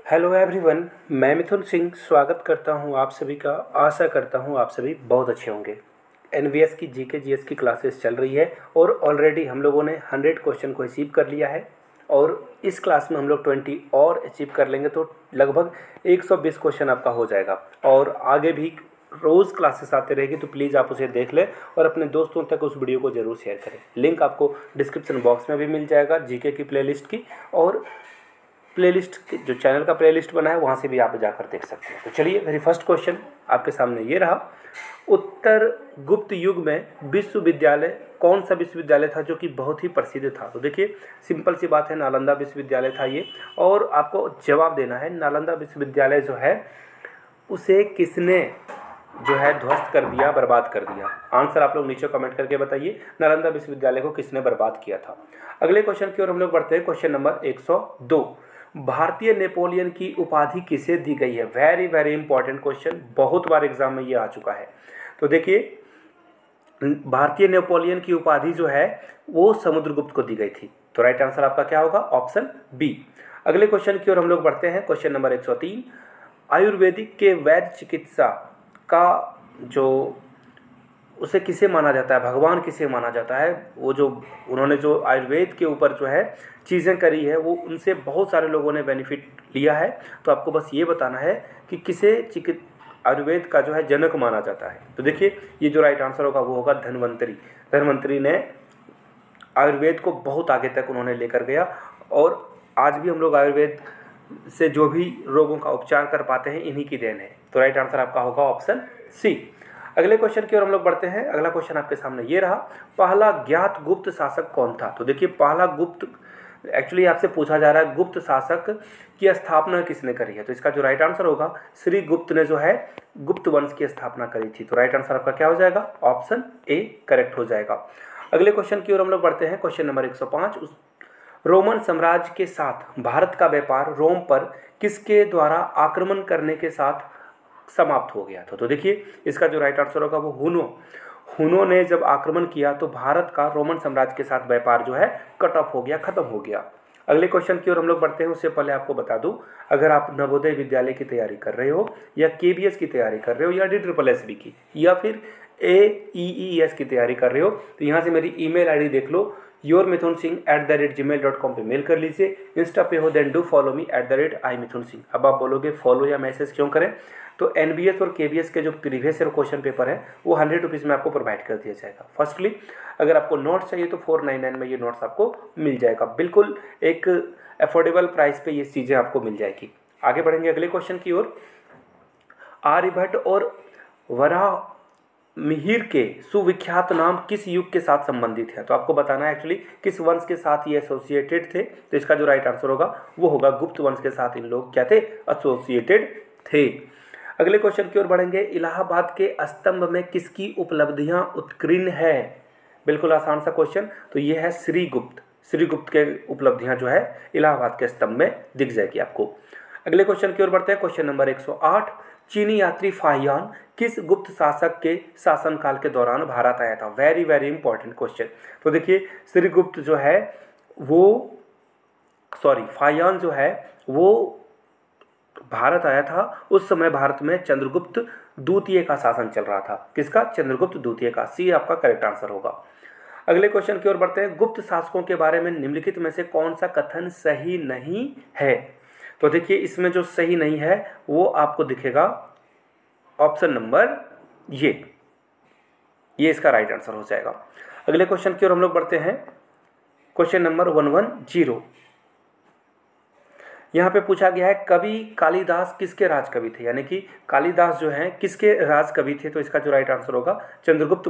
Hello everyone, मैं मिथुन सिंह स्वागत करता हूं आप सभी का। आशा करता हूं आप सभी बहुत अच्छे होंगे। एनवीएस की जीके जीएस की क्लासेस चल रही है और ऑलरेडी हम लोगों ने 100 क्वेश्चन को अचीव कर लिया है और इस क्लास में हम लोग 20 और अचीव कर लेंगे तो लगभग 120 क्वेश्चन आपका हो जाएगा। और आगे भी रोज़ क्लासेस आते रहेगी तो प्लीज़ आप उसे देख लें और अपने दोस्तों तक उस वीडियो को ज़रूर शेयर करें। लिंक आपको डिस्क्रिप्शन बॉक्स में भी मिल जाएगा जीके की प्लेलिस्ट की, और प्लेलिस्ट जो चैनल का प्लेलिस्ट बना है वहाँ से भी आप जाकर देख सकते हैं। तो चलिए, मेरी फर्स्ट क्वेश्चन आपके सामने ये रहा। उत्तर गुप्त युग में विश्वविद्यालय कौन सा विश्वविद्यालय था जो कि बहुत ही प्रसिद्ध था? तो देखिए, सिंपल सी बात है, नालंदा विश्वविद्यालय था ये। और आपको जवाब देना है, नालंदा विश्वविद्यालय जो है उसे किसने जो है ध्वस्त कर दिया, बर्बाद कर दिया? आंसर आप लोग नीचे कमेंट करके बताइए, नालंदा विश्वविद्यालय को किसने बर्बाद किया था। अगले क्वेश्चन की ओर हम लोग बढ़ते हैं। क्वेश्चन नंबर 102, भारतीय नेपोलियन की उपाधि किसे दी गई है? वेरी वेरी इंपॉर्टेंट क्वेश्चन, बहुत बार एग्जाम में ये आ चुका है। तो देखिए, भारतीय नेपोलियन की उपाधि जो है वो समुद्रगुप्त को दी गई थी। तो राइट आंसर आपका क्या होगा? Option B. अगले क्वेश्चन की ओर हम लोग बढ़ते हैं। क्वेश्चन नंबर 103, आयुर्वेदिक के वैद्य चिकित्सा का जो उसे किसे माना जाता है, भगवान किसे माना जाता है? वो जो उन्होंने जो आयुर्वेद के ऊपर जो है चीज़ें करी है वो उनसे बहुत सारे लोगों ने बेनिफिट लिया है। तो आपको बस ये बताना है कि किसे आयुर्वेद का जो है जनक माना जाता है। तो देखिए, ये जो राइट आंसर होगा वो होगा धन्वंतरी। धन्वंतरी ने आयुर्वेद को बहुत आगे तक उन्होंने लेकर गया और आज भी हम लोग आयुर्वेद से जो भी रोगों का उपचार कर पाते हैं इन्हीं की देन है। तो राइट आंसर आपका होगा ऑप्शन सी। अगले क्वेश्चन की ओर हम लोग बढ़ते हैं। अगला क्वेश्चन आपके सामने ये रहा, पहला ज्ञात गुप्त शासक कौन था? तो देखिए, पहला गुप्त, एक्चुअली आपसे पूछा जा रहा है गुप्त शासक की स्थापना किसने करी है? तो इसका जो राइट आंसर होगा, श्री गुप्त ने जो है गुप्त वंश की स्थापना करी थी। तो राइट आंसर आपका क्या हो जाएगा? ऑप्शन ए करेक्ट हो जाएगा। अगले क्वेश्चन की ओर हम लोग बढ़ते हैं। क्वेश्चन नंबर 105, रोमन साम्राज्य के साथ भारत का व्यापार रोम पर किसके द्वारा आक्रमण करने के साथ समाप्त हो गया था? तो देखिए, इसका जो राइट आंसर होगा वो हुनों ने जब आक्रमण किया तो भारत का रोमन साम्राज्य के साथ व्यापार जो है कट ऑफ हो गया, खत्म हो गया। अगले क्वेश्चन की ओर हम लोग बढ़ते हैं। उससे पहले आपको बता दूं, अगर आप नवोदय विद्यालय की तैयारी कर रहे हो या केबीएस की तैयारी कर रहे हो या DSSB की या फिर AEES की तैयारी कर रहे हो तो यहाँ से मेरी ईमेल आईडी देख लो, yourmithunsingh@gmail.com पे मेल कर लीजिए। इंस्टा पे हो then do follow me @imithunsingh। अब आप बोलोगे फॉलो या मैसेज क्यों करें? तो एनबीएस और केबीएस के जो प्रीवियस ईयर क्वेश्चन पेपर है वो 100 रुपीज़ में आपको प्रोवाइड कर दिया जाएगा। फर्स्टली, अगर आपको नोट्स चाहिए तो 499 में ये नोट्स आपको मिल जाएगा। बिल्कुल एक अफोर्डेबल प्राइस पे ये चीज़ें आपको मिल जाएगी। आगे बढ़ेंगे अगले क्वेश्चन की ओर। आर्यभट्ट और वराह मिहिर के सुविख्यात नाम किस युग के साथ संबंधित है? तो आपको बताना है एक्चुअली किस वंश के साथ ये एसोसिएटेड थे। तो इसका जो राइट आंसर होगा वो होगा गुप्त वंश के साथ इन लोग क्या थे? एसोसिएटेड थे। अगले क्वेश्चन की ओर बढ़ेंगे। इलाहाबाद के स्तंभ में किसकी उपलब्धियां उत्कीर्ण है? बिल्कुल आसान सा क्वेश्चन। तो ये है श्रीगुप्त। श्रीगुप्त के उपलब्धियां जो है इलाहाबाद के स्तंभ में दिख जाएगी आपको। अगले क्वेश्चन की ओर बढ़ते हैं। क्वेश्चन नंबर 108, चीनी यात्री फाहियान किस गुप्त शासक के शासनकाल के दौरान भारत आया था? Very very important question. तो देखिए, श्रीगुप्त जो है फाहियान जो है वो भारत आया था। उस समय भारत में चंद्रगुप्त द्वितीय का शासन चल रहा था। किसका? चंद्रगुप्त द्वितीय का। सी आपका करेक्ट आंसर होगा। अगले क्वेश्चन की ओर बढ़ते हैं। गुप्त शासकों के बारे में निम्नलिखित में से कौन सा कथन सही नहीं है? तो देखिए, इसमें जो सही नहीं है वो आपको दिखेगा ऑप्शन नंबर ये इसका राइट आंसर हो जाएगा। अगले क्वेश्चन की ओर हम लोग बढ़ते हैं। क्वेश्चन नंबर 110, यहाँ पे पूछा गया है कवि कालिदास किसके राज कवि थे? यानी कि कालिदास जो है किसके राज कवि थे? तो इसका जो राइट आंसर होगा चंद्रगुप्त